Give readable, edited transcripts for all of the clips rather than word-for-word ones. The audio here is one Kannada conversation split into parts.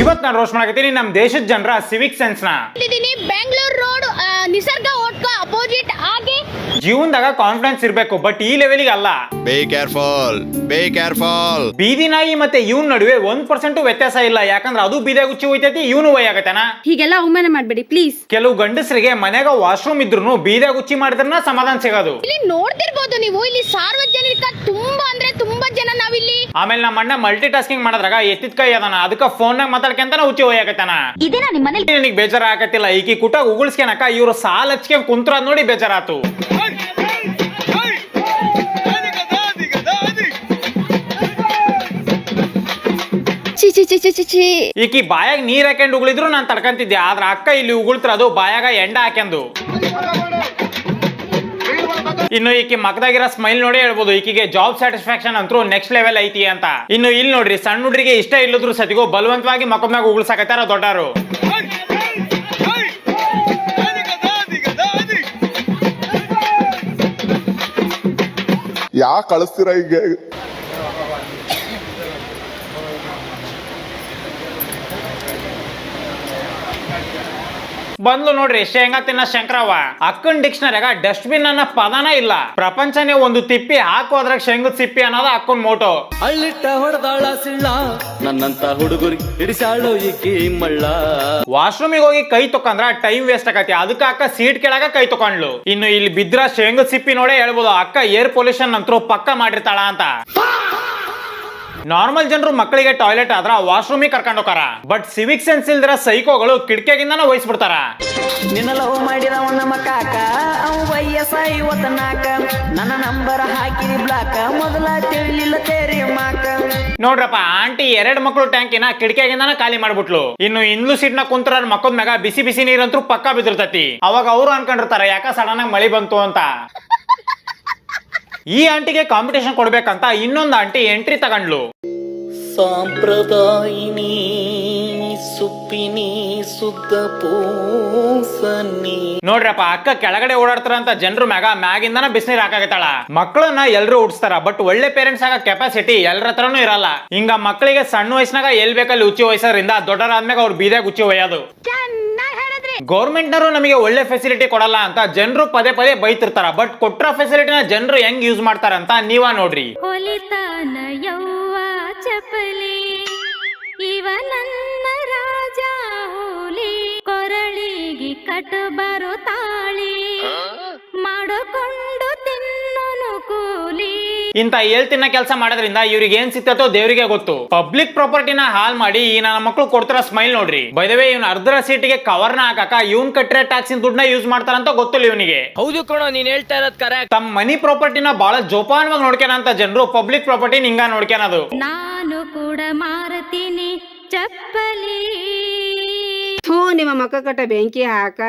ಇವತ್ತು ನಾನು ರೋಸ್ಟ್ ಮಾಡಕತ್ತೀನಿ ನಮ್ಮ ದೇಶದ ಜನರ ಸಿವಿಕ್ ಸೆನ್ಸ್ ನ. ಬೆಂಗಳೂರು ರೋಡ್ ನಿಸರ್ಗ ಓಟ್ಕ ಅಪೋಸಿಟ್ ಆಗಿ ಜೀವನದಾಗ ಕಾನ್ಫಿಡೆನ್ಸ್ ಇರಬೇಕು, ಬಟ್ ಈ ಲೆವೆಲ್ಗೆ ಅಲ್ಲ. Be careful, be careful. ಬೀದಿ ನಾಯಿ ಮತ್ತೆ ಇವನ್ ನಡುವೆ 1% ವ್ಯತ್ಯಾಸ ಇಲ್ಲ. ಯಾಕಂದ್ರೆ ಅದು ಬೀದಿಯಾಗ ಹುಚ್ಚಿ ಹೋಯ್ತೈತಿ, ಇವನು ಒಯ್ಯಾಗತ್ತಾನ. ಹೀಗೆಲ್ಲ ಅವಮಾನ ಮಾಡ್ಬೇಡಿ ಪ್ಲೀಸ್. ಕೆಲವು ಗಂಡಸರಿಗೆ ಮನ್ಯಾಗ ವಾಶ್ರೂಮ್ ಇದ್ರು ಬೀದಿಯಾಗ ಹುಚ್ಚಿ ಮಾಡಿದ್ರನ ಸಮಾಧಾನ ಸಿಗೋದು. ಇಲ್ಲಿ ನೋಡ್ತಿರ್ಬೋದು ನೀವು, ಇಲ್ಲಿ ಸಾರ್ವಜನಿಕ ತುಂಬಾ ಅಂದ್ರೆ ತುಂಬಾ ಜನ ನಾವಿಲ್ಲಿ. ಆಮೇಲೆ ನಮ್ಮ ಅಣ್ಣ ಮಲ್ಟಿ ಟಾಸ್ಕಿಂಗ್ ಮಾಡಿದ್ರಾಗ ಎತ್ತಿದ ಕೈ ಅದಾನ, ಅದಕ್ಕ ಫೋನ್ ನಾಗ ಮಾತಾಡ್ಕೊಂತಾನ ಹುಚ್ಚಿ ಹೋಯಾಕತ್ತಾನ. ಇದೇನಾ ನಿಮ್ಮ ಮನೇಲಿ? ನನಗೆ ಬೇಜಾರ ಆಗತ್ತಿಲ್ಲ, ಈಕಿ ಕುಟ ಉಗುಳ್ಸ್ಕೊನಕ ಇವ್ರು ಸಾಲ್ ಹಚ್ಕೊಂಡ್ ಕುಂತ್ರ ನೋಡಿ ಬೇಜಾರಾತು. ಈಕಿ ಬಾಯಾಗ ನೀರ್ ಹಾಕೊಂಡ್ ಉಗುಳಿದ್ರು ನಾನ್ ತಡ್ಕಂತಿದ್ದೆ, ಆದ್ರ ಅಕ್ಕ ಇಲ್ಲಿ ಉಗುಳ್ತ್ರ ಅದು ಬಾಯಾಗ ಎಂಡ ಹಾಕ್ಯಂದು. ಇನ್ನು ಈಕಿ ಮಕದಾಗಿರೋ ಸ್ಮೈಲ್ ನೋಡಿ ಹೇಳ್ಬೋದು ಈಕಿಗೆ ಜಾಬ್ ಸ್ಯಾಟಿಸ್ಫ್ಯಾಕ್ಷನ್ ಅಂತೂ ನೆಕ್ಸ್ಟ್ ಲೆವೆಲ್ ಐತಿ ಅಂತ. ಇನ್ನು ಇಲ್ಲಿ ನೋಡ್ರಿ, ಸಣ್ಣ ಹುಡ್ರಿಗೆ ಇಷ್ಟ ಇಲ್ಲದ್ರು ಸತಿಗೂ ಬಲವಂತವಾಗಿ ಮಕ್ಕಮ್ಯಾಗ ಉಗುಳ್ಸಾಕತ್ತಾರ ದೊಡ್ಡಾರು. ಯಾಕೆ ಕಳಿಸ್ತೀರಾ ಈಗ? ಬಂದ್ಲು ನೋಡ್ರಿ ಶೇಂಗಾ ತಿನ್ನ ಶಂಕರವ್ವ. ಅಕ್ಕನ್ ಡಿಕ್ಷನರಿಯಾಗ ಡಸ್ಟ್ ಬಿನ್ ಅನ್ನೋ ಪದನ ಇಲ್ಲ. ಪ್ರಪಂಚನೇ ಒಂದು ತಿಪ್ಪಿ ಹಾಕೋದ್ರಾಗ ಶೇಂಗದ ಸಿಪ್ಪಿ ಅನ್ನೋದ ಅಕ್ಕನ್ ಮೋಟೋ. ಅಳ್ಳಿಟ್ಟ ಹೊಡೆದಾಳ ಸಿಳ್ಳ ನನ್ನಂತ ಹುಡುಗರಿ ಹಿಡಿಸಾಳು ಈಕಿ ಮಳ್ಳ. ವಾಶ್ರೂಮಿಗೆ ಹೋಗಿ ಕೈ ತೊಕೊಂಡ್ರ ಟೈಮ್ ವೇಸ್ಟ್ ಆಗತಿ, ಅದಕ್ಕ ಅಕ್ಕ ಸೀಟ್ ಕೆಳಗ ಕೈ ತೊಕೊಂಡ್ಲು. ಇನ್ನು ಇಲ್ಲಿ ಬಿದ್ರ ಶೇಂಗದ ಸಿಪ್ಪಿ ನೋಡೇ ಹೇಳ್ಬೋದು ಅಕ್ಕ ಏರ್ ಪೊಲ್ಯೂಷನ್ ಅಂತೂ ಪಕ್ಕ ಮಾಡಿರ್ತಾಳ ಅಂತ. ನಾರ್ಮಲ್ ಜನರು ಮಕ್ಕಳಿಗೆ ಟಾಯ್ಲೆಟ್ ಆದ್ರ ವಾಶ್ರೂಮಿಗೆ ಕರ್ಕೊಂಡು ಹೋಗಾರ, ಬಟ್ ಸಿವಿಕ್ ಸೆನ್ಸ್ ಇಲ್ದಿರ ಸೈಕೋಗಳು ಕಿಟಕಿಯಾಗಿಂದಾನ ವಹಿಸ್ಬಿಡ್ತಾರ. ನಿನ್ನ ಲವ್ ಮಾಡಿದವ ನಮ್ಮ ಕಾಕ, ಅವ ವಯಸ್ಸ 54, ನನ್ನ ನಂಬರ್ ಹಾಕಿರಿ ಬ್ಲಾಕ, ಮೊದಲ ತಿಳಿಲಿಲ್ಲ ತೇರಿ ಮಾಕ. ನೋಡ್ರಪ್ಪ, ಆಂಟಿ 2 ಮಕ್ಕಳು ಟ್ಯಾಂಕಿನ ಕಿಟಕಿಯಾಗಿಂದಾನ ಖಾಲಿ ಮಾಡ್ಬಿಟ್ಲು. ಇನ್ನು ಇಂದ್ಲು ಸೀಟ್ ನ ಕುಂತರ ಮಕ್ಕಳ ಮ್ಯಾಗ ಬಿಸಿ ಬಿಸಿ ನೀರಂತೂ ಪಕ್ಕ ಬಿದ್ದಿರ್ತತಿ. ಅವಾಗ ಅವರು ಅನ್ಕೊಂಡಿರ್ತಾರ ಯಾಕ ಸಡನ್ ಆಗಿ ಮಳಿ ಬಂತು ಅಂತ. ಈ ಆಂಟಿಗೆ ಕಾಂಪಿಟೇಷನ್ ಕೊಡ್ಬೇಕಂತ ಇನ್ನೊಂದು ಆಂಟಿ ಎಂಟ್ರಿ ತಗೊಂಡ್ಲು. ಸಾಂಪ್ರದಾಯಿನಿ ಸುಪ್ಪಿನಿ ಸುದ್ದ ಪೂಸನಿ. ನೋಡ್ರಪ್ಪ, ಅಕ್ಕ ಕೆಳಗಡೆ ಓಡಾಡ್ತಾರ ಅಂತ ಜನರು ಮ್ಯಾಗಿಂದಾನ ಬಿಸಿನೀರ್ ಹಾಕಾಗತ್ತಾಳ. ಮಕ್ಕಳನ್ನ ಎಲ್ರು ಉಡ್ಸ್ತಾರ, ಬಟ್ ಒಳ್ಳೆ ಪೇರೆಂಟ್ಸ್ ಆಗ ಕೆಪಾಸಿಟಿ ಎಲ್ಲರ ಹತ್ರನೂ ಇರಲ್ಲ. ಹಿಂಗ ಮಕ್ಕಳಿಗೆ ಸಣ್ಣ ವಯಸ್ಸಿನಾಗ ಎಲ್ ಬೇಕಲ್ಲಿ ಉಚ್ಚಿ ವಯಸ್ಸರಿಂದ ದೊಡ್ಡರಾದ್ಮ್ಯಾಗ ಅವ್ರ ಬೀದಾಗ ಉಚ್ಚಿ ಒಯ್ಯೋದು. ಗೌರ್ಮೆಂಟ್ ನವರು ನಮಗೆ ಒಳ್ಳೆ ಫೆಸಿಲಿಟಿ ಕೊಡಲ್ಲ ಅಂತ ಜನರು ಪದೇ ಪದೇ ಬೈತಿರ್ತಾರ, ಬಟ್ ಕೊಟ್ರ ಫೆಸಿಲಿಟಿನ ಜನರು ಹೆಂಗ್ ಯೂಸ್ ಮಾಡ್ತಾರ ಅಂತ ನೀವ ನೋಡ್ರಿ. ಹೊಲಿತಾನ ಯವ್ವ ಚಪಲಿ ಇವ ನನ್ನ ರಾಜ ಹೋಲಿ, ಕೊರಳಿಗೆ ಕಟ್ಟಬಾರೋ ತಾಳಿ ಮಾಡಿಕೊಂಡು ತಿನ್ನೋನು ಕೂಲಿ. ಇಂತ ತಿನ್ನ ಕೆಲಸ ಮಾಡೋದ್ರಿಂದ ಇವ್ರಿಗೆ ಏನ್ ಸಿಕ್ತೋ ದೇವರಿಗೆ ಗೊತ್ತು. ಪಬ್ಲಿಕ್ ಪ್ರಾಪರ್ಟಿನ ಹಾಲ್ ಮಾಡಿ ಈ ನನ್ನ ಮಕ್ಕಳು ಕೊಡ್ತಾರ ಸ್ಮೈಲ್ ನೋಡ್ರಿ. ಬೈ ದ ವೇ, ಇವ್ನ ಅರ್ಧರ ಸೀಟಿಗೆ ಕವರ್ನ ಹಾಕಾಕ ಇವ್ನ್ ಕಟ್ಟಿರೋ ಟ್ಯಾಕ್ಸಿನ ದುಡ್ಡನ್ನ ಯೂಸ್ ಮಾಡ್ತಾರಂತ ಗೊತ್ತಿಲ್ಲ ಇವನಿಗೆ. ಹೌದು ಕಣೋ, ನೀನ್ ಹೇಳ್ತಾ ಇರೋದ್ ಕರೆಕ್ಟ್. ತಮ್ಮ ಮನಿ ಪ್ರಾಪರ್ಟಿನ ಬಹಳ ಜೋಪಾನವಾಗಿ ನೋಡ್ಕೊಳಂತ ಜನರು ಪಬ್ಲಿಕ್ ಪ್ರಾಪರ್ಟಿ ಹಿಂಗ ನೋಡ್ಕೊಳೋದು. ನಾನು ಕೂಡ ಮಾರತೀನಿ ಚಪ್ಪಲಿ. ನಿಮ್ಮ ಮಕ್ಕ ಕಟ್ಟ ಬೆಂಕಿ ಹಾಕ.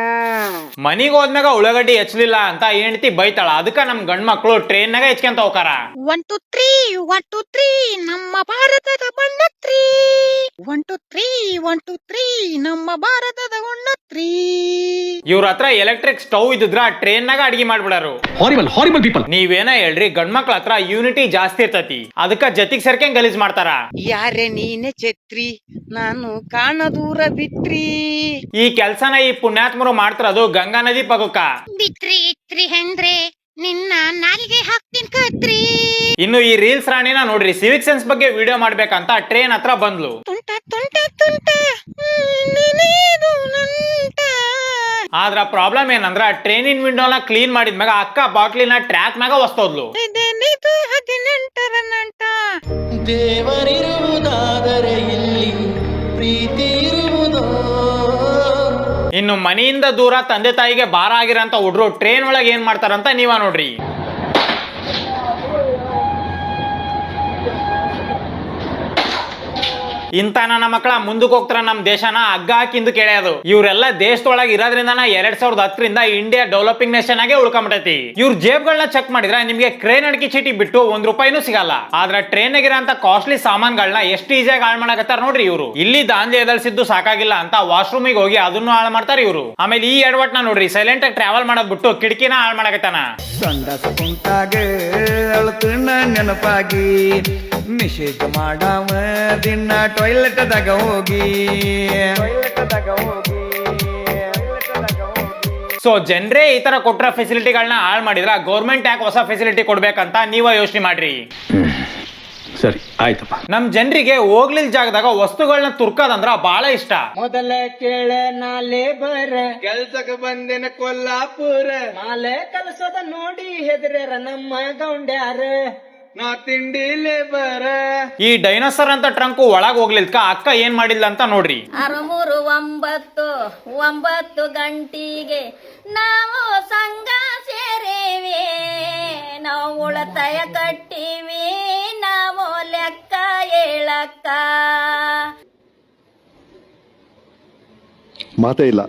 ಮನಿಗ್ ಹೋದ್ಮ್ಯಾಗ ಉಳ್ಳಾಗಡ್ಡಿ ಹೆಚ್ಚಲಿಲ್ಲ ಅಂತ ಹೆಂಡತಿ ಬೈತಾಳ, ಅದಕ್ಕ ನಮ್ ಗಂಡ್ ಮಕ್ಳು ಟ್ರೈನ್ ನಾಗ ಹೆಚ್ಕೊಂತ ಹೋಗಾರ. 1 2 3 1 2 3 ನಮ್ಮ ಭಾರತದ ಬಣ್ಣತ್ರಿ. 1 2 3 1 2 3 ನಮ್ಮ ಭಾರತದ ಬಣ್ಣತ್ರಿ. ಇವ್ರ ಹತ್ರ ಎಲೆಕ್ಟ್ರಿಕ್ ಸ್ಟವ್ ಇದ್ದಿದ್ರ ಟ್ರೈನ್ ನಾಗ ಅಡಿಗೆ ಮಾಡ್ಬಿಡಾರು. Horrible people. ನೀವೇನ ಹೇಳ್ರಿ, ಗಂಡ್ ಮಕ್ಳ ಹತ್ರ ಯೂನಿಟಿ ಜಾಸ್ತಿ ಇರ್ತತಿ, ಅದಕ್ಕ ಜತಿಗ್ ಸೇರ್ಕೊಂಡ್ ಗಲೀಜ್ ಮಾಡ್ತಾರ. ಯಾರೇ ನೀನೆ ಛತ್ರಿ, ನಾನು ಕಾಣ ದೂರ ಬಿಟ್ರಿ. ಈ ಕೆಲ್ಸನ ಈ ಪುಣ್ಯಾತ್ಮರು ಮಾಡ್ತಿರೋದು ಗಂಗಾ ನದಿ ಪಕ್ಕಕ್ಕ. ಬಿಟ್ರಿ ಇಟ್ರಿ ಹೆಂಡ್ರೆ ನಿನ್ನ ನಾಲಿಗೆ ಹಾಕ್ತೀನಿ ಕತ್ರಿ. ಇನ್ನು ಈ ರೀಲ್ಸ್ ರಾಣಿನ ನೋಡ್ರಿ, ಸಿವಿಕ್ ಸೆನ್ಸ್ ಬಗ್ಗೆ ವಿಡಿಯೋ ಮಾಡ್ಬೇಕಂತ ಟ್ರೈನ್ ಹತ್ರ ಬಂದ್ಲು. ತುಂಟ ತುಂಟ ತುಂಟ ನೀನೇದು ನಂಟ. ಆದ್ರ ಪ್ರಾಬ್ಲಮ್ ಏನಂದ್ರ ಟ್ರೈನಿನ ವಿಂಡೋನ ಕ್ಲೀನ್ ಮಾಡಿದ್ಮ್ಯಾಗ ಅಕ್ಕ ಬಾಟ್ಲಿನ ಟ್ರ್ಯಾಕ್ ಮ್ಯಾಗ ವಸ್ತೋದ್ಲು. ಇದೇನಿದು 18ರ ನಂಟ. ದೇವರಿರುವುದಾದರೆ ಇಲ್ಲಿ ಪ್ರೀತಿ ಇರುವುದೋ. ಇನ್ನು ಮನೆಯಿಂದ ದೂರ ತಂದೆ ತಾಯಿಗೆ ಭಾರ ಆಗಿರಂತ ಹುಡ್ರು ಟ್ರೈನ್ ಒಳಗೆ ಏನ್ ಮಾಡ್ತಾರಂತ ನೀವ ನೋಡ್ರಿ. ಇಂತ ನನ್ನ ಮಕ್ಕಳ ಮುಂದಕ್ಕೆ ಹೋಗ್ತಾರ ನಮ್ ದೇಶನ ಹಗ್ಗ ಹಾಕಿಂದು ಕೇಳ್ಯೋದು. ಇವರೆಲ್ಲ ದೇಶದೊಳಗೆ ಇರೋದ್ರಿಂದ 2010ರಿಂದ ಇಂಡಿಯಾ ಡೆವಲಪಿಂಗ್ ನೇಷನ್ ಆಗಿ ಉಳ್ಕೊಂಡ್ಬಿಟ್ಟೈತಿ. ಇವ್ರ ಜೇಬ್ಗಳನ್ನ ಚೆಕ್ ಮಾಡಿದ್ರೆ ನಿಮ್ಗೆ ಕ್ರೇನ್ ಅಡಿಕೆ ಚೀಟಿ ಬಿಟ್ಟು ₹1 ಸಿಗಲ್ಲ. ಆದ್ರೆ ಟ್ರೈನ್ ಆಗಿರೋಂತ ಕಾಸ್ಟ್ಲಿ ಸಾಮಾನ್ಗಳನ್ನ ಎಷ್ಟು ಈಸಿಯಾಗಿ ಹಾಳು ಮಾಡಕತ್ತಾರ ನೋಡ್ರಿ ಇವರು. ಇಲ್ಲಿ ದಾಂಧೆ ಎದಲ್ಸಿದ್ದು ಸಾಕಾಗಿಲ್ಲ ಅಂತ ವಾಶ್ರೂಮಿಗೆ ಹೋಗಿ ಅದನ್ನು ಹಾಳು ಮಾಡ್ತಾರೆ ಇವರು. ಆಮೇಲೆ ಈ ಎಡವಟ್ನ ನೋಡ್ರಿ, ಸೈಲೆಂಟ್ ಆಗಿ ಟ್ರಾವೆಲ್ ಮಾಡೋದ್ ಬಿಟ್ಟು ಕಿಟಕಿನ ಹಾಳು ಮಾಡಕತ್ತಾನ. ಸಂಡಸ ಕುಂತಾಗೆ ಅಳ್ತುಣ್ಣ ನೆನಪಾಗಿ ನಿಷೇಧ ಮಾಡಾವ ದಿನ ಟಾಯ್ಲೆಟ್ದಾಗ ಹೋಗಿ ಸೊ ಜನರೇ ಈ ತರ ಕೊಟ್ಟಿರೋ ಫೆಸಿಲಿಟಿಗಳನ್ನ ಹಾಳು ಮಾಡಿದ್ರ ಗೌರ್ಮೆಂಟ್ ಯಾಕೆ ಹೊಸ ಫೆಸಿಲಿಟಿ ಕೊಡ್ಬೇಕಂತ ನೀವ ಯೋಚನೆ ಮಾಡ್ರಿ. ಸರಿ ಆಯ್ತಪ್ಪ. ನಮ್ ಜನರಿಗೆ ಹೋಗ್ಲಿಲ್ ಜಾಗದಾಗ ವಸ್ತುಗಳನ್ನ ತುರ್ಕೋದಂದ್ರ ಬಹಳ ಇಷ್ಟ. ಮೊದಲ ಕೇಳ ನಾಲೆ ಬರ ಕೆಲ್ಸಕ್ಕೆ ಬಂದಿನ ಕೊಲ್ಲಾಪುರ ನಾಲೆ ಕಲಸೋದ ನೋಡಿ ಹೆದರ್ಯಾರ ನಮ್ಮ ಗೌಂಡ್ಯಾರ ನಾ ತಿಂಡಿಲೇ ಬರ. ಈ ಡೈನೋಸರ್ ಅಂತ ಟ್ರಂಕ್ ಒಳಗ್ ಹೋಗ್ಲಿಲ್ಕ ಅಕ್ಕ ಏನ್ ಮಾಡಿಲ್ಲ ಅಂತ ನೋಡ್ರಿ. 9 ಗಂಟೆಗೆ ನಾವು ಸಂಘ ಸೇರೇವೆ, ನಾವು ಉಳತಾಯ ಕಟ್ಟಿವಿ, ನಾವು ಲೆಕ್ಕ ಹೇಳಕ್ಕ. ಮಾತೇ ಇಲ್ಲ.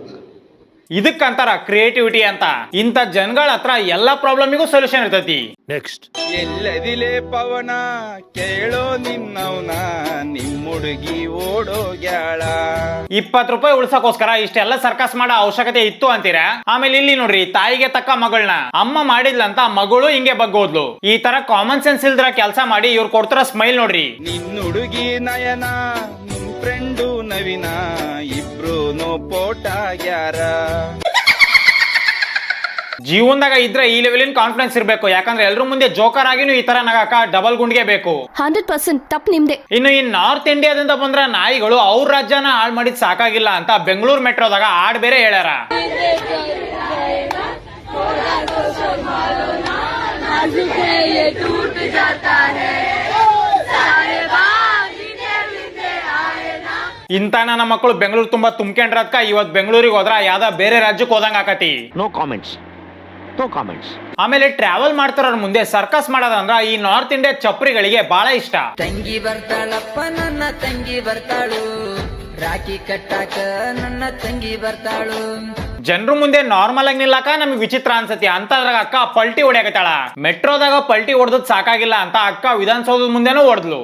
ಇದಕ್ಕಂತಾರ ಕ್ರಿಯೇಟಿವಿಟಿ ಅಂತ. ಇಂಥ ಜನಗಳ ಹತ್ರ ಎಲ್ಲಾ ಪ್ರಾಬ್ಲಮಿಗೂ ಸೊಲ್ಯೂಷನ್ ಇರ್ತೈತಿ. ನೆಕ್ಸ್ಟ್. ಎಲ್ಲದಿಲೆ ಪವನ ಕೇಳೋ ನಿನ್ನವನ ನಿಮ್ಮುಡುಗಿ ಓಡೋಗ್ಯಾಳ. 20 ರೂಪಾಯಿ ಉಳ್ಸಕ್ಕೋಸ್ಕರ ಇಷ್ಟೆಲ್ಲ ಸರ್ಕಸ್ ಮಾಡೋ ಅವಶ್ಯಕತೆ ಇತ್ತು ಅಂತೀರಾ? ಆಮೇಲೆ ಇಲ್ಲಿ ನೋಡ್ರಿ, ತಾಯಿಗೆ ತಕ್ಕ ಮಗಳನ್ನ ಅಮ್ಮ ಮಾಡಿದ್ಲಂತ ಮಗಳು ಹಿಂಗೆ ಬಗ್ಗೋದ್ಲು. ಈ ತರ ಕಾಮನ್ ಸೆನ್ಸ್ ಇಲ್ದ್ರ ಕೆಲಸ ಮಾಡಿ ಇವ್ರು ಕೊಡ್ತಾರ ಸ್ಮೈಲ್ ನೋಡ್ರಿ. ನಿನ್ನುಡುಗಿ ನಯನ ನಿನ್ ಫ್ರೆಂಡು ನವೀನ ಇಬ್ರು ಪೋಟಾಗ್ಯಾರ. ಜೀವನದಾಗ ಇದ್ರೆ ಈ ಲೆವೆಲಿನ ಕಾನ್ಫಿಡೆನ್ಸ್ ಇರ್ಬೇಕು. ಯಾಕಂದ್ರೆ ಎಲ್ರ ಮುಂದೆ ಜೋಕರ್ ಆಗಿನೂ ಈ ತರ ನಗಾಕ ಡಬಲ್ ಗುಂಡ್ಗೆ ಬೇಕು. 100% ತಪ್ಪು ನಿಮ್ದೆ. ಇನ್ನು ಈ ನಾರ್ತ್ ಇಂಡಿಯಾದಿಂದ ಬಂದ್ರ ನಾಯಿಗಳು ಅವ್ರ ರಾಜ್ಯನ ಹಾಳು ಮಾಡಿದ್ ಸಾಕಾಗಿಲ್ಲ ಅಂತ ಬೆಂಗಳೂರು ಮೆಟ್ರೋದಾಗ ಹಾಡ್ ಬೇರೆ ಹೇಳ್ಯಾರ. ಇಂತ ನನ್ನ ಮಕ್ಕಳು ಬೆಂಗಳೂರು ತುಂಬಾ ತುಂಬ್ಕೊಂಡ್ರದ್ಕ ಇವತ್ ಬೆಂಗಳೂರಿಗೆ ಹೋದ್ರ ಯಾವ್ದ ಬೇರೆ ರಾಜ್ಯಕ್ಕೆ ಹೋದಂಗ ಆಕತಿ. No comments. ಆಮೇಲೆ ಟ್ರಾವೆಲ್ ಮಾಡ್ತಾರ ಮುಂದೆ ಸರ್ಕಸ್ ಮಾಡೋದಂದ್ರ ಈ ನಾರ್ತ್ ಇಂಡಿಯಾ ಚಪ್ರಿಗಳಿಗೆ ಬಹಳ ಇಷ್ಟ. ತಂಗಿ ಬರ್ತಾಳಪ್ಪ ನನ್ನ ತಂಗಿ ಬರ್ತಾಳು, ರಾಖಿ ಕಟ್ಟಾಕ ನನ್ನ ತಂಗಿ ಬರ್ತಾಳು. ಜನರು ಮುಂದೆ ನಾರ್ಮಲ್ ಆಗಿ ನಿಲ್ಲಕ ನಮ್ಗೆ ವಿಚಿತ್ರ ಅನ್ಸತಿ. ಅಂತದ್ರಾಗ ಅಕ್ಕ ಪಲ್ಟಿ ಹೊಡ್ಯಾಕತ್ತಾಳ. ಮೆಟ್ರೋದಾಗ ಪಲ್ಟಿ ಹೊಡೆದ್ ಸಾಕಾಗಿಲ್ಲ ಅಂತ ಅಕ್ಕ ವಿಧಾನಸೌಧದ ಮುಂದೆನೂ ಹೊಡೆದ್ಲು.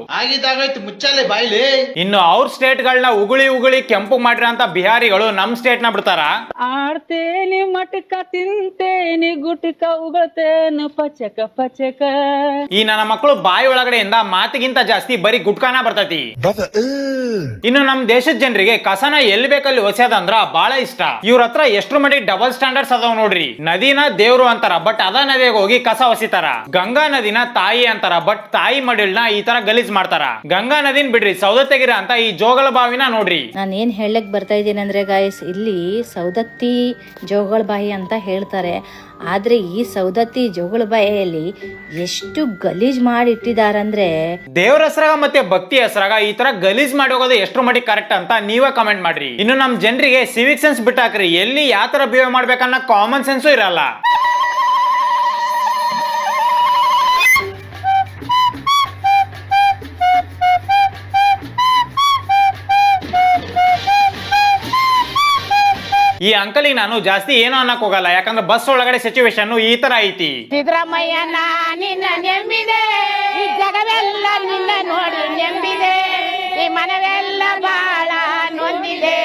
ಮುಚ್ಚಾಲೆ ಬಾಯ್ಲಿ. ಇನ್ನು ಅವ್ರ ಸ್ಟೇಟ್ ಗಳನ್ನ ಉಗುಳಿ ಕೆಂಪು ಮಾಡ್ರಿ ಅಂತ ಬಿಹಾರಿಗಳು ನಮ್ ಸ್ಟೇಟ್ ನ ಬಿಡ್ತಾರ. ಆಡ್ತೇನಿ ಮಟಕ ತಿಂತೇನಿ ಗುಟಕ ಉಗಳ್ತೇನು ಪಚಕ ಪಚಕ. ಈ ನನ್ನ ಮಕ್ಕಳು ಬಾಯಿ ಒಳಗಡೆಯಿಂದ ಮಾತಿಗಿಂತ ಜಾಸ್ತಿ ಬರೀ ಗುಟ್ಕಾನ ಬರ್ತೈತಿ. ಇನ್ನು ನಮ್ ದೇಶದ ಜನರಿಗೆ ಕಸನ ಎಲ್ಲಿ ಬೇಕಲ್ಲಿ ಒಸೆದಂದ್ರ ಬಹಳ ಇಷ್ಟ. ಇವ್ರ ಹತ್ರ ಎಷ್ಟ್ರ ಮಟ್ಟಿಗೆ ಡಬಲ್ ಸ್ಟ್ಯಾಂಡರ್ಡ್ಸ್ ಅದಾವ ನೋಡ್ರಿ. ನದಿನ ದೇವ್ರು ಅಂತಾರ, ಬಟ್ ಅದ ನದಿಗೆ ಹೋಗಿ ಕಸ ಒಸಿತಾರ. ಗಂಗಾ ನದಿನ ತಾಯಿ ಅಂತಾರ, ಬಟ್ ತಾಯಿ ಮಡಿಲ್ನ ಈ ತರ ಗಲೀಜ್ ಮಾಡ್ತಾರ. ಗಂಗಾ ನದಿನ ಬಿಡ್ರಿ, ಸೌದತ್ತಿಗಿರ ಅಂತ ಈ ಜೋಗಳ ಬಾವಿನ ನೋಡ್ರಿ. ನಾನು ಏನ್ ಹೇಳಕ್ ಬರ್ತಾ ಇದ್ದೀನಿ ಅಂದ್ರೆ ಗಾಯ್ಸ್, ಇಲ್ಲಿ ಸೌದತ್ತಿ ಜೋಗಳ ಬಾಯಿ ಅಂತ ಹೇಳ್ತಾರೆ. ಆದ್ರೆ ಈ ಸೌದತ್ತಿ ಜೋಗಳ ಬಾಯಿಯಲ್ಲಿ ಎಷ್ಟು ಗಲೀಜ್ ಮಾಡಿ ಇಟ್ಟಿದಾರಂದ್ರೆ, ದೇವ್ರ ಹೆಸರಾಗ ಮತ್ತೆ ಭಕ್ತಿ ಹೆಸರಾಗ ಈ ತರ ಗಲೀಜ್ ಮಾಡಿ ಹೋಗೋದು ಎಷ್ಟ್ರ ಮಟ್ಟಿಗೆ ಕರೆಕ್ಟ್ ಅಂತ ನೀವೇ ಕಮೆಂಟ್ ಮಾಡ್ರಿ. ಇನ್ನು ನಮ್ ಜನರಿಗೆ ಸಿವಿಕ್ ಸೆನ್ಸ್ ಬಿಟ್ಟಾಕ್ರಿ. ಎಲ್ಲಿ ಯಾವ ತರ ಬಿಹೇವ್ ಮಾಡ್ಬೇಕನ್ನ ಕಾಮನ್ ಸೆನ್ಸು ಇರಲ್ಲ. ಈ ಅಂಕಲಿಗೆ ನಾನು ಜಾಸ್ತಿ ಏನು ಅನ್ನಕ್ ಹೋಗಲ್ಲ, ಯಾಕಂದ್ರೆ ಬಸ್ ಒಳಗಡೆ ಸಿಚುವೇಶನ್ ಈ ತರ ಐತಿ. ಸಿದ್ದರಾಮಯ್ಯನ ನಿನ್ನ ನೆಂಬಿದೆ, ಈ ಜಗವೆಲ್ಲ ನಿನ್ನ ನೋಡಿ ನೆಂಬಿದೆ, ಈ ಮನವೆಲ್ಲ ಬಾಳ ನೊಂದಿದೆ,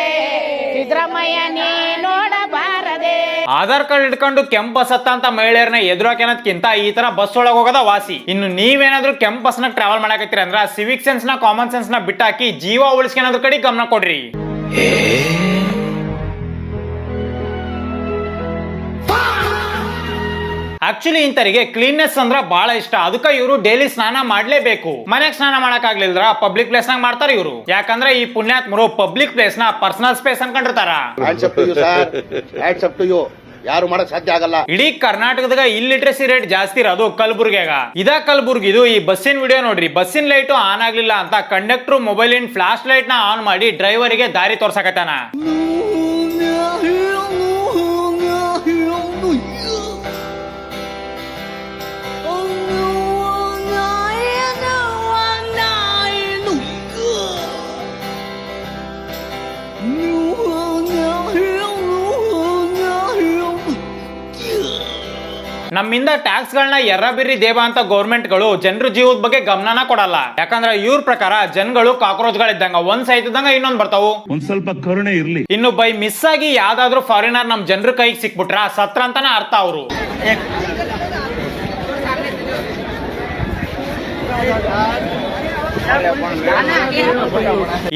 ಸಿದ್ದರಾಮಯ್ಯ ನೀ ನೋಡಬಾರದೆ. ಆಧಾರ್ ಕಾರ್ಡ್ ಇಟ್ಕೊಂಡು ಕೆಂಪ್ ಬಸ್ ಹತ್ತ ಅಂತ ಮಹಿಳೆಯರನ್ನ ಎದುರಾಕೇನದ್ಕಿಂತ ಈ ತರ ಬಸ್ ಒಳಗೆ ಹೋಗೋದ ವಾಸಿ. ಇನ್ನು ನೀವೇನಾದ್ರೂ ಕೆಂಪ್ ಬಸ್ ನಾಗ ಟ್ರಾವೆಲ್ ಮಾಡಕತ್ತೀರಿ ಅಂದ್ರ ಸಿವಿಕ್ ಸೆನ್ಸ್ ನ ಕಾಮನ್ ಸೆನ್ಸ್ ನ ಬಿಟ್ಟಾಕಿ ಜೀವ ಉಳಿಸ್ಕೊಳೋದ್ರ ಕಡೆ ಗಮನ ಕೊಡ್ರಿ. ಆಕ್ಚುಲಿ ಇಂತರಿಗೆ ಕ್ಲೀನ್ನೆಸ್ ಅಂದ್ರ ಬಹಳ ಇಷ್ಟ. ಅದಕ್ಕ ಇವರು ಡೈಲಿ ಸ್ನಾನ ಮಾಡ್ಲೇಬೇಕು. ಮನೆಗ್ ಸ್ನಾನ ಮಾಡಕ್ ಆಗ್ಲಿಲ್ದ್ರ ಪಬ್ಲಿಕ್ ಪ್ಲೇಸ್ ನಾಗ ಮಾಡ್ತಾರ ಇವರು. ಯಾಕಂದ್ರೆ ಈ ಪುಣ್ಯಾತ್ಮರು ಪಬ್ಲಿಕ್ ಪ್ಲೇಸ್ ನ ಪರ್ಸನಲ್ ಸ್ಪೇಸ್ ಅನ್ಕೊಂಡಿರ್ತಾರ. ಯಾರು ಮಾಡಕ್ ಸಾಧ್ಯ ಆಗಲ್ಲ. ಇಡೀ ಕರ್ನಾಟಕದಾಗ ಇಲ್ಲಿಟ್ರಸಿ ರೇಟ್ ಜಾಸ್ತಿ ಇರೋದು ಕಲಬುರ್ಗಿಯಾಗ. ಕಲಬುರ್ಗಿದು ಈ ಬಸ್ಸಿನ ವಿಡಿಯೋ ನೋಡ್ರಿ. ಬಸ್ಸಿನ ಲೈಟ್ ಆನ್ ಆಗ್ಲಿಲ್ಲ ಅಂತ ಕಂಡಕ್ಟರ್ ಮೊಬೈಲ್ ಇನ್ ಫ್ಲಾಶ್ ಲೈಟ್ ನ ಆನ್ ಮಾಡಿ ಡ್ರೈವರಿಗೆ ದಾರಿ ತೋರ್ಸಕತ್ತಾನ. ನಮ್ಮಿಂದ ಟ್ಯಾಕ್ಸ್ ಗಳನ್ನ ಎರ್ರಬಿರ್ರಿ ದೇವ ಅಂತ ಗೌರ್ಮೆಂಟ್ ಗಳು ಜನರ ಜೀವದ ಬಗ್ಗೆ ಗಮನನ ಕೊಡಲ್ಲ. ಯಾಕಂದ್ರೆ ಇವ್ರ ಪ್ರಕಾರ ಜನಗಳು ಕಾಕ್ರೋಚ್ ಗಳಿದ್ದಂಗ, ಒಂದ್ ಸಾಯ್ತಿದ್ದಂಗ ಇನ್ನೊಂದ್ ಬರ್ತಾವು. ಒಂದ್ ಸ್ವಲ್ಪ ಕರುಣೆ ಇರ್ಲಿ. ಇನ್ನು ಬೈ ಮಿಸ್ ಆಗಿ ಯಾವ್ದಾದ್ರು ಫಾರಿನರ್ ನಮ್ ಜನರ ಕೈಗೆ ಸಿಕ್ಬಿಟ್ರ ಸತ್ರ ಅಂತಾನೆ ಅರ್ಥ ಅವರು.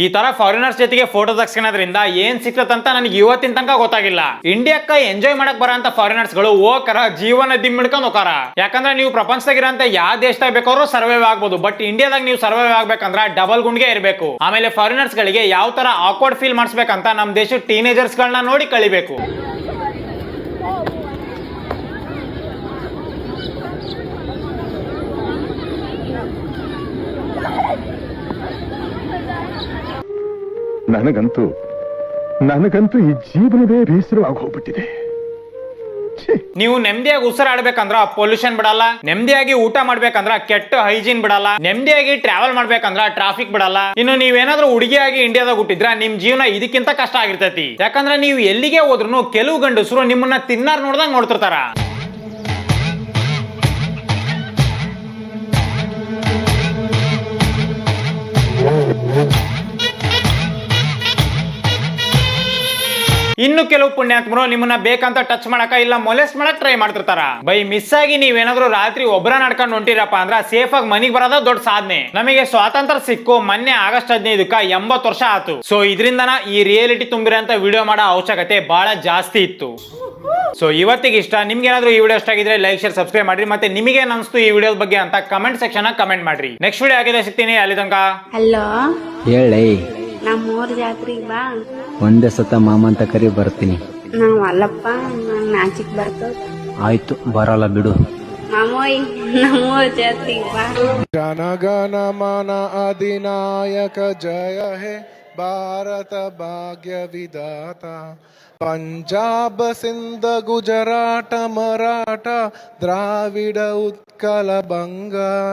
ಈ ತರ ಫಾರಿನರ್ಸ್ ಜೊತೆಗೆ ಫೋಟೋ ತಗ್ಸ್ಕೊಳೋದ್ರಿಂದ ಏನ್ ಸಿಕ್ತಂತ ನನಗೆ ಇವತ್ತಿನ ತನಕ ಗೊತ್ತಾಗಿಲ್ಲ. ಇಂಡಿಯಾಕ್ಕ ಎಂಜಾಯ್ ಮಾಡಕ್ ಬರಂತ ಫಾರಿನರ್ಸ್ ಗಳು ಹೋಗರ ಜೀವನ ದಿಮ್ಮಿಡ್ಕೊಂಡ್ ಹೋಗಾರ. ಯಾಕಂದ್ರೆ ನೀವು ಪ್ರಪಂಚದಾಗಿರಂತ ಯಾವ ದೇಶದಾಗ ಬೇಕಾದ್ರೂ ಸರ್ವೈವ್ ಆಗ್ಬೋದು, ಬಟ್ ಇಂಡಿಯಾದಾಗ ನೀವು ಸರ್ವೈವ್ ಆಗ್ಬೇಕಂದ್ರ ಡಬಲ್ ಗುಂಡ್ಗೆ ಇರಬೇಕು. ಆಮೇಲೆ ಫಾರಿನರ್ಸ್ ಗಳಿಗೆ ಯಾವ ತರ ಆಕ್ವರ್ಡ್ ಫೀಲ್ ಮಾಡಿಸ್ಬೇಕಂತ ನಮ್ ದೇಶದ ಟೀನೇಜರ್ಸ್ ಗಳನ್ನ ನೋಡಿ ಕಲಿಬೇಕು. ನನಗಂತೂ ಈ ಜೀವನವೇ ಬೇಸರವಾಗಿ ಹೋಗ್ಬಿಟ್ಟಿದೆ. ನೀವು ನೆಮ್ಮದಿಯಾಗಿ ಉಸಿರಾಡ್ಬೇಕಂದ್ರ ಪೊಲ್ಯೂಷನ್ ಬಿಡಲ್ಲ, ನೆಮ್ಮದಿಯಾಗಿ ಊಟ ಮಾಡ್ಬೇಕಂದ್ರ ಕೆಟ್ಟ ಹೈಜೀನ್ ಬಿಡಲ್ಲ, ನೆಮ್ಮದಿಯಾಗಿ ಟ್ರಾವೆಲ್ ಮಾಡ್ಬೇಕಂದ್ರ ಟ್ರಾಫಿಕ್ ಬಿಡಲ್ಲ. ಇನ್ನು ನೀವೇನಾದ್ರೂ ಹುಡುಗಿಯಾಗಿ ಇಂಡಿಯಾದಾಗ ಹುಟ್ಟಿದ್ರ ನಿಮ್ ಜೀವನ ಇದಕ್ಕಿಂತ ಕಷ್ಟ ಆಗಿರ್ತೈತಿ. ಯಾಕಂದ್ರೆ ನೀವು ಎಲ್ಲಿಗೆ ಹೋದ್ರು ಕೆಲವು ಗಂಡಸರು ನಿಮ್ಮನ್ನ ತಿನ್ನಾರ್ ನೋಡ್ದಂಗ್ ನೋಡ್ತಿರ್ತಾರ. ಇನ್ನು ಕೆಲವು ಪುಣ್ಯಾತ್ಮರು ನಿಮ್ಮನ್ನ ಬೇಕಂತ ಟಚ್ ಮಾಡಕ ಇಲ್ಲ ಮೊಲೆಸ್ಟ್ ಮಾಡಕ್ ಟ್ರೈ ಮಾಡ್ತಿರ್ತಾರ. ಬೈ ಮಿಸ್ ಆಗಿ ನೀವೇನಾದ್ರೂ ರಾತ್ರಿ ಒಬ್ಬರ ನಡ್ಕೊಂಡು ಹೊಂಟಿರಪ್ಪ ಅಂದ್ರ ಸೇಫ್ ಆಗಿ ಮನಿಗ್ ಬರೋದ ದೊಡ್ಡ ಸಾಧನೆ. ನಮಗೆ ಸ್ವಾತಂತ್ರ್ಯ ಸಿಕ್ಕು ಮೊನ್ನೆ ಆಗಸ್ಟ್ 15ಕ್ಕ 80 ವರ್ಷ ಆತು. ಸೊ ಇದರಿಂದನ ಈ ರಿಯಾಲಿಟಿ ತುಂಬಿರಂತ ವಿಡಿಯೋ ಮಾಡೋ ಅವಶ್ಯಕತೆ ಬಹಳ ಜಾಸ್ತಿ ಇತ್ತು. ಸೊ ಇವತ್ತಿಗೆ ಇಷ್ಟ. ನಿಮ್ಗೆ ಏನಾದ್ರು ಈ ವಿಡಿಯೋ ಇಷ್ಟ ಆಗಿದ್ರೆ ಲೈಕ್ ಶೇರ್ ಸಬ್ಸ್ಕ್ರೈಬ್ ಮಾಡ್ರಿ. ಮತ್ತೆ ನಿಮಗೆ ಅನಿಸ್ತು ಈ ವಿಡಿಯೋ ಬಗ್ಗೆ ಅಂತ ಕಮೆಂಟ್ ಸೆಕ್ಷನ್ ಕಮೆಂಟ್ ಮಾಡ್ರಿ. ನೆಕ್ಸ್ಟ್ ವಿಡಿಯೋ ಆಗಿದೆ ಸಿಗ್ತೀನಿ. ಅಲ್ಲಿ ತನಕ ಹಲೋ ಹೇಳಿ, ನಮ್ಮೂರ್ ಜಾತ್ರೆಗೆ ಬಾ. ಒಂದೇ ಸತ ಮಾಮ ಅಂತ ಕರಿ ಬರ್ತೀನಿ. ನಾವ್ ಅಲ್ಲಪ್ಪ, ನಾನ್ ನಾಚಿಕ್ ಬರ್ತದ. ಆಯ್ತು, ಬರಲ್ಲ ಬಿಡು. ಮಾಮೋಯ್ ನಮ್ಮೂರ್ ಜಾತ್ರೆಗೆ ಬಾ. ಜನಗಣ ಮನ ಅಧಿನಾಯಕ ಜಯ ಹೇ ಭಾರತ ಭಾಗ್ಯ ವಿಧಾತ. ಪಂಜಾಬ್ ಸಿಂಧ ಗುಜರಾಟ ಮರಾಠ ದ್ರಾವಿಡ ಉತ್ಕಲ ಬಂಗ.